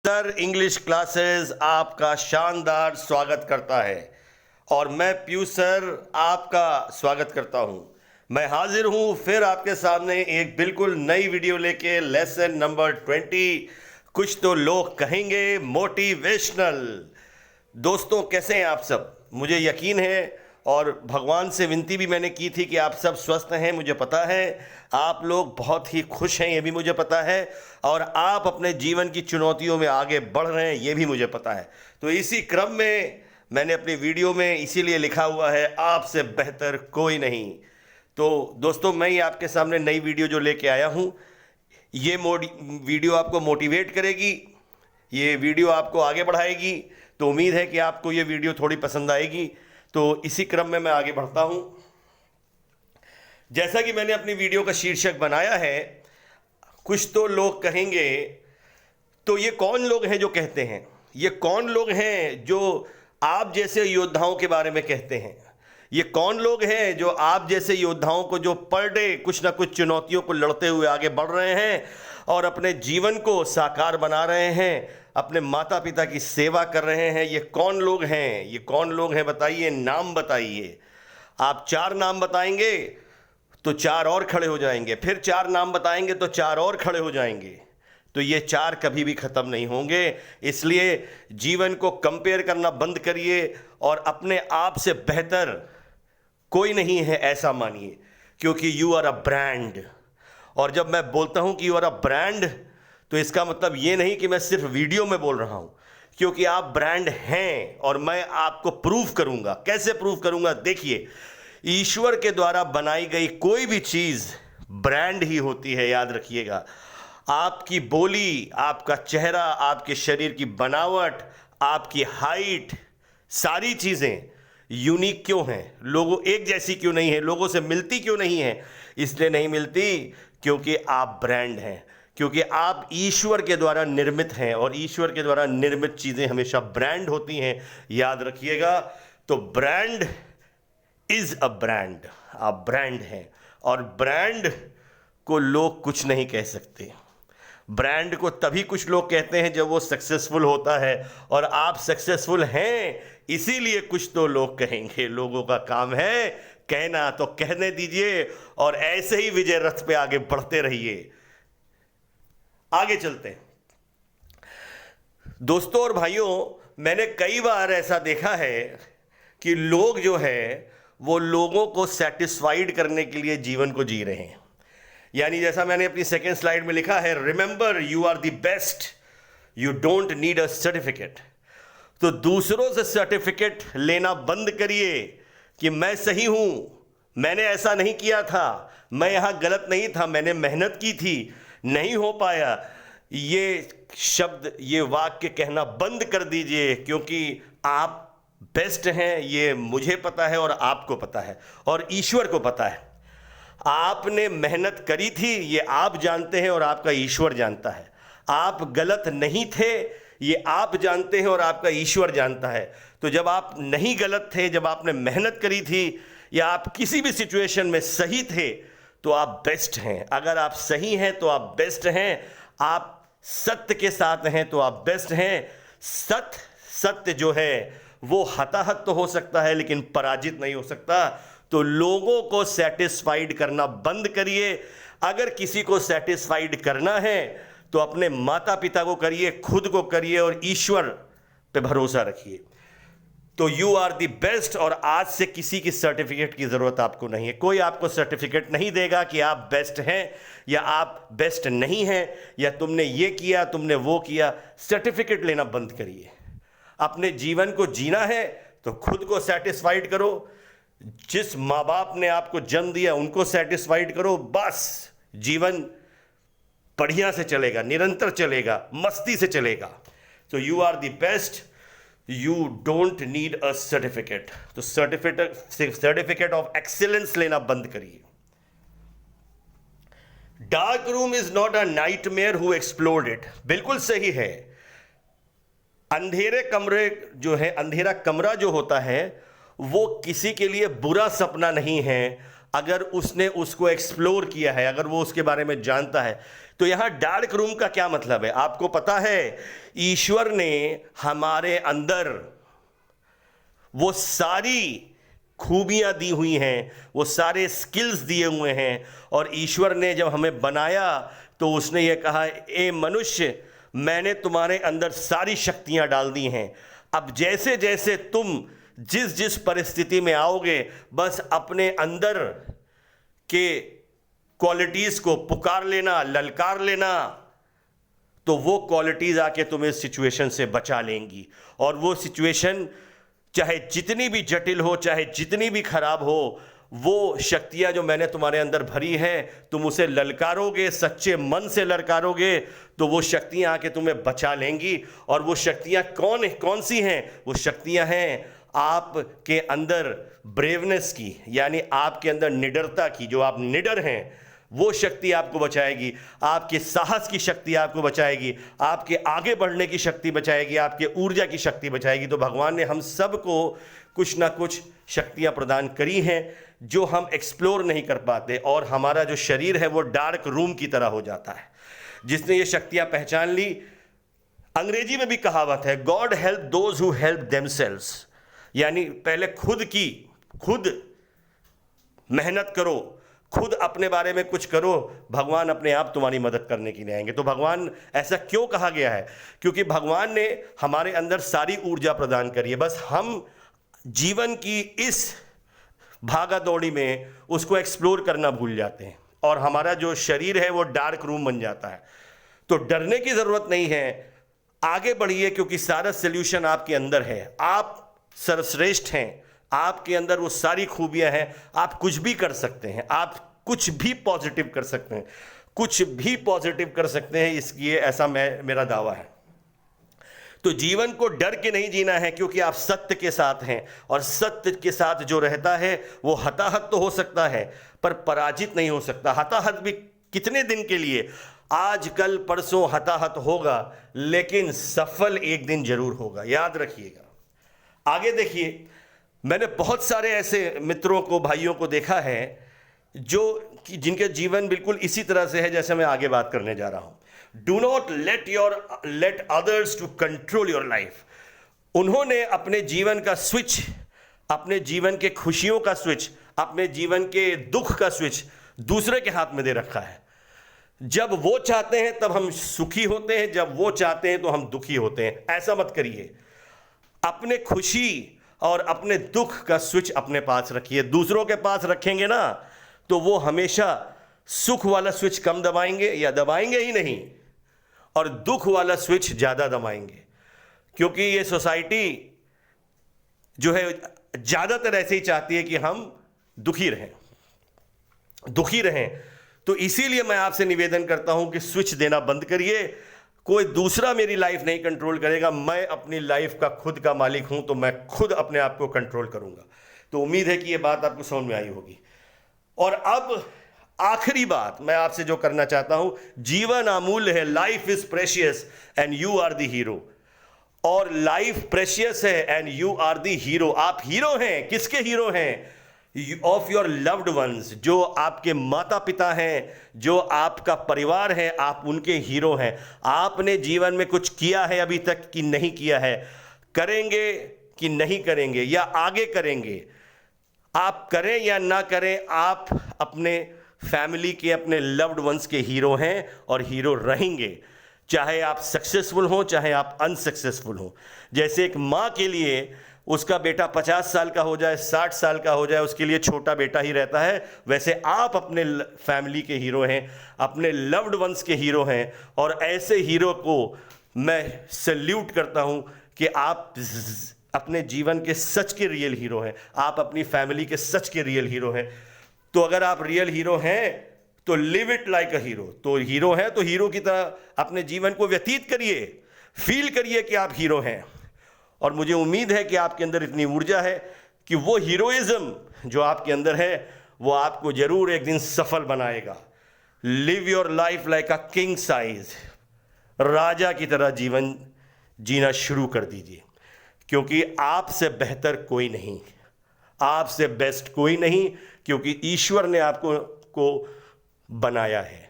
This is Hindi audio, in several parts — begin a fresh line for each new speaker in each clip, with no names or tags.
सर इंग्लिश क्लासेस आपका शानदार स्वागत करता है और मैं पीयूष सर आपका स्वागत करता हूं। मैं हाजिर हूं फिर आपके सामने एक बिल्कुल नई वीडियो लेके लेसन नंबर 20 कुछ तो लोग कहेंगे मोटिवेशनल। दोस्तों कैसे हैं आप सब? मुझे यकीन है और भगवान से विनती भी मैंने की थी कि आप सब स्वस्थ हैं। मुझे पता है आप लोग बहुत ही खुश हैं, ये भी मुझे पता है, और आप अपने जीवन की चुनौतियों में आगे बढ़ रहे हैं, ये भी मुझे पता है। तो इसी क्रम में मैंने अपनी वीडियो में इसीलिए लिखा हुआ है आपसे बेहतर कोई नहीं। तो दोस्तों मैं ही आपके सामने नई वीडियो जो लेके आया हूँ, ये वीडियो आपको मोटिवेट करेगी, ये वीडियो आपको आगे बढ़ाएगी। तो उम्मीद है कि आपको ये वीडियो थोड़ी पसंद आएगी। तो इसी क्रम में मैं आगे बढ़ता हूं। जैसा कि मैंने अपनी वीडियो का शीर्षक बनाया है कुछ तो लोग कहेंगे, तो ये कौन लोग हैं जो कहते हैं? ये कौन लोग हैं जो आप जैसे योद्धाओं के बारे में कहते हैं? ये कौन लोग हैं जो आप जैसे योद्धाओं को, जो पर डे कुछ ना कुछ चुनौतियों को लड़ते हुए आगे बढ़ रहे हैं और अपने जीवन को साकार बना रहे हैं, अपने माता पिता की सेवा कर रहे हैं? ये कौन लोग हैं? ये कौन लोग हैं बताइए, नाम बताइए। आप 4 नाम बताएंगे तो 4 और खड़े हो जाएंगे, फिर 4 नाम बताएंगे तो 4 और खड़े हो जाएंगे। तो ये 4 कभी भी ख़त्म नहीं होंगे। इसलिए जीवन को कंपेयर करना बंद करिए और अपने आप से बेहतर कोई नहीं है ऐसा मानिए, क्योंकि यू आर अ ब्रांड। और जब मैं बोलता हूं कि यू आर अ ब्रांड, तो इसका मतलब ये नहीं कि मैं सिर्फ वीडियो में बोल रहा हूं, क्योंकि आप ब्रांड हैं और मैं आपको प्रूव करूंगा। कैसे प्रूव करूंगा? देखिए, ईश्वर के द्वारा बनाई गई कोई भी चीज़ ब्रांड ही होती है, याद रखिएगा। आपकी बोली, आपका चेहरा, आपके शरीर की बनावट, आपकी हाइट, सारी चीज़ें यूनिक क्यों हैं? लोगों एक जैसी क्यों नहीं है? लोगों से मिलती क्यों नहीं है? इसलिए नहीं मिलती क्योंकि आप ब्रांड हैं, क्योंकि आप ईश्वर के द्वारा निर्मित हैं और ईश्वर के द्वारा निर्मित चीज़ें हमेशा ब्रांड होती हैं, याद रखिएगा। तो ब्रांड इज़ अ ब्रांड, आप ब्रांड हैं और ब्रांड को लोग कुछ नहीं कह सकते। ब्रांड को तभी कुछ लोग कहते हैं जब वो सक्सेसफुल होता है, और आप सक्सेसफुल हैं इसीलिए कुछ तो लोग कहेंगे। लोगों का काम है कहना, तो कहने दीजिए और ऐसे ही विजय रथ पे आगे बढ़ते रहिए। आगे चलते हैं दोस्तों और भाइयों। मैंने कई बार ऐसा देखा है कि लोग जो है वो लोगों को सेटिस्फाइड करने के लिए जीवन को जी रहे हैं। यानी जैसा मैंने अपनी सेकेंड स्लाइड में लिखा है, remember you are the best, you don't need a certificate. तो दूसरों से सर्टिफिकेट लेना बंद करिए कि मैं सही हूं, मैंने ऐसा नहीं किया था, मैं यहां गलत नहीं था, मैंने मेहनत की थी, नहीं हो पाया। ये शब्द, ये वाक्य कहना बंद कर दीजिए, क्योंकि आप बेस्ट हैं, ये मुझे पता है और आपको पता है और ईश्वर को पता है। आपने मेहनत करी थी, ये आप जानते हैं और आपका ईश्वर जानता है। आप गलत नहीं थे, ये आप जानते हैं और आपका ईश्वर जानता है। तो जब आप नहीं गलत थे, जब आपने मेहनत करी थी, या आप किसी भी सिचुएशन में सही थे, तो आप बेस्ट हैं। अगर आप सही हैं तो आप बेस्ट हैं, आप सत्य के साथ हैं तो आप बेस्ट हैं। सत्य जो है वो हताहत तो हो सकता है लेकिन पराजित नहीं हो सकता। तो लोगों को सेटिस्फाइड करना बंद करिए। अगर किसी को सेटिस्फाइड करना है तो अपने माता पिता को करिए, खुद को करिए और ईश्वर पे भरोसा रखिए। तो यू आर द बेस्ट, और आज से किसी की सर्टिफिकेट की ज़रूरत आपको नहीं है। कोई आपको सर्टिफिकेट नहीं देगा कि आप बेस्ट हैं या आप बेस्ट नहीं हैं, या तुमने ये किया, तुमने वो किया। सर्टिफिकेट लेना बंद करिए। अपने जीवन को जीना है तो खुद को सेटिस्फाइड करो। जिस माँ बाप ने आपको जन्म दिया उनको सेटिस्फाइड करो, बस जीवन बढ़िया से चलेगा, निरंतर चलेगा, मस्ती से चलेगा। तो you are the best, you don't need a certificate. तो सर्टिफिकेट ऑफ एक्सीलेंस लेना बंद करिए। Dark room is not a nightmare who explored it. बिल्कुल सही है। अंधेरे कमरे जो है, अंधेरा कमरा जो होता है वो किसी के लिए बुरा सपना नहीं है। अगर उसने उसको एक्सप्लोर किया है, अगर वो उसके बारे में जानता है। तो यहां डार्क रूम का क्या मतलब है? आपको पता है, ईश्वर ने हमारे अंदर वो सारी खूबियां दी हुई हैं, वो सारे स्किल्स दिए हुए हैं। और ईश्वर ने जब हमें बनाया तो उसने ये कहा, ए मनुष्य, मैंने तुम्हारे अंदर सारी शक्तियां डाल दी हैं। अब जैसे जैसे तुम जिस जिस परिस्थिति में आओगे, बस अपने अंदर के क्वालिटीज को पुकार लेना, ललकार लेना, तो वो क्वालिटीज आके तुम्हें सिचुएशन से बचा लेंगी। और वो सिचुएशन चाहे जितनी भी जटिल हो, चाहे जितनी भी खराब हो, वो शक्तियां जो मैंने तुम्हारे अंदर भरी हैं, तुम उसे ललकारोगे, सच्चे मन से ललकारोगे, तो वो शक्तियां आके तुम्हें बचा लेंगी। और वो शक्तियां कौन सी हैं? वो शक्तियां हैं आपके अंदर ब्रेवनेस की, यानी आपके अंदर निडरता की। जो आप निडर हैं, वो शक्ति आपको बचाएगी। आपके साहस की शक्ति आपको बचाएगी, आपके आगे बढ़ने की शक्ति बचाएगी, आपके ऊर्जा की शक्ति बचाएगी। तो भगवान ने हम सबको कुछ ना कुछ शक्तियां प्रदान करी हैं जो हम एक्सप्लोर नहीं कर पाते। और हमारा जो शरीर है वो डार्क रूम की तरह हो जाता है। जिसने ये शक्तियां पहचान ली, अंग्रेजी में भी कहावत है, God help those who help themselves, यानी पहले खुद मेहनत करो, खुद अपने बारे में कुछ करो, भगवान अपने आप तुम्हारी मदद करने के लिए आएंगे। तो भगवान, ऐसा क्यों कहा गया है? क्योंकि भगवान ने हमारे अंदर सारी ऊर्जा प्रदान करी है, बस हम जीवन की इस भागा दौड़ी में उसको एक्सप्लोर करना भूल जाते हैं और हमारा जो शरीर है वो डार्क रूम बन जाता है। तो डरने की जरूरत नहीं है, आगे बढ़िए, क्योंकि सारा सोल्यूशन आपके अंदर है। आप सर्वश्रेष्ठ हैं, आपके अंदर वो सारी खूबियां हैं, आप कुछ भी कर सकते हैं, आप कुछ भी पॉजिटिव कर सकते हैं, कुछ भी पॉजिटिव कर सकते हैं, इसलिए ऐसा मेरा दावा है। तो जीवन को डर के नहीं जीना है, क्योंकि आप सत्य के साथ हैं, और सत्य के साथ जो रहता है वो हताहत तो हो सकता है पर पराजित नहीं हो सकता। हताहत भी कितने दिन के लिए, आज कल परसों हताहत होगा, लेकिन सफल एक दिन जरूर होगा, याद रखिएगा। आगे देखिए, मैंने बहुत सारे ऐसे मित्रों को, भाइयों को देखा है जिनके जीवन बिल्कुल इसी तरह से है जैसे मैं आगे बात करने जा रहा हूं। Do not let others to control your life. उन्होंने अपने जीवन का स्विच, अपने जीवन के खुशियों का स्विच, अपने जीवन के दुख का स्विच दूसरे के हाथ में दे रखा है। जब वो चाहते हैं तब हम सुखी होते हैं, जब वो चाहते हैं तो हम दुखी होते हैं। ऐसा मत करिए। अपने खुशी और अपने दुख का स्विच अपने पास रखिए। दूसरों के पास रखेंगे ना तो वो हमेशा सुख वाला स्विच कम दबाएंगे या दबाएंगे ही नहीं, और दुख वाला स्विच ज्यादा दबाएंगे। क्योंकि ये सोसाइटी जो है ज्यादातर ऐसे ही चाहती है कि हम दुखी रहें। तो इसीलिए मैं आपसे निवेदन करता हूं कि स्विच देना बंद करिए। कोई दूसरा मेरी लाइफ नहीं कंट्रोल करेगा, मैं अपनी लाइफ का खुद का मालिक हूं, तो मैं खुद अपने आप को कंट्रोल करूंगा। तो उम्मीद है कि यह बात आपको समझ में आई होगी। और अब आखिरी बात मैं आपसे जो करना चाहता हूं, जीवन अमूल्य है, life is precious and you are the hero. और लाइफ प्रेशियस है and you are the hero. आप हीरो हैं। किसके हीरो हैं? Of your loved ones. जो आपके माता पिता हैं, जो आपका परिवार है, आप उनके हीरो हैं। आपने जीवन में कुछ किया है अभी तक कि नहीं किया है, करेंगे कि नहीं करेंगे, या आगे करेंगे, आप करें या ना करें, आप अपने फैमिली के, अपने लव्ड वंस के हीरो हैं और हीरो रहेंगे। चाहे आप सक्सेसफुल हो, चाहे आप अनसक्सेसफुल हो। जैसे एक माँ के लिए उसका बेटा 50 साल का हो जाए, 60 साल का हो जाए, उसके लिए छोटा बेटा ही रहता है, वैसे आप अपने फैमिली के हीरो हैं, अपने लव्ड वंस के हीरो हैं। और ऐसे हीरो को मैं सैल्यूट करता हूं कि आप अपने जीवन के सच के रियल हीरो हैं, आप अपनी फैमिली के सच के रियल हीरो हैं। तो अगर आप रियल हीरो हैं तो live it like a hero. तो हीरो हैं तो हीरो की तरह अपने जीवन को व्यतीत करिए, फील करिए कि आप हीरो हैं। और मुझे उम्मीद है कि आपके अंदर इतनी ऊर्जा है कि वो हीरोइज्म जो आपके अंदर है वो आपको जरूर एक दिन सफल बनाएगा। Live your life like a king size. राजा की तरह जीवन जीना शुरू कर दीजिए, क्योंकि आपसे बेहतर कोई नहीं। आपसे बेस्ट कोई नहीं, क्योंकि ईश्वर ने आपको बनाया है।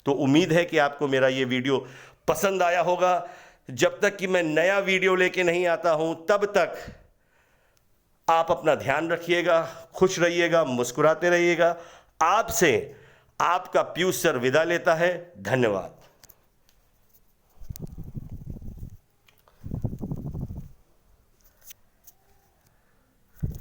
तो उम्मीद है कि आपको मेरा ये वीडियो पसंद आया होगा। जब तक कि मैं नया वीडियो लेके नहीं आता हूं, तब तक आप अपना ध्यान रखिएगा, खुश रहिएगा, मुस्कुराते रहिएगा। आपसे आपका पीयूष सर विदा लेता है। धन्यवाद।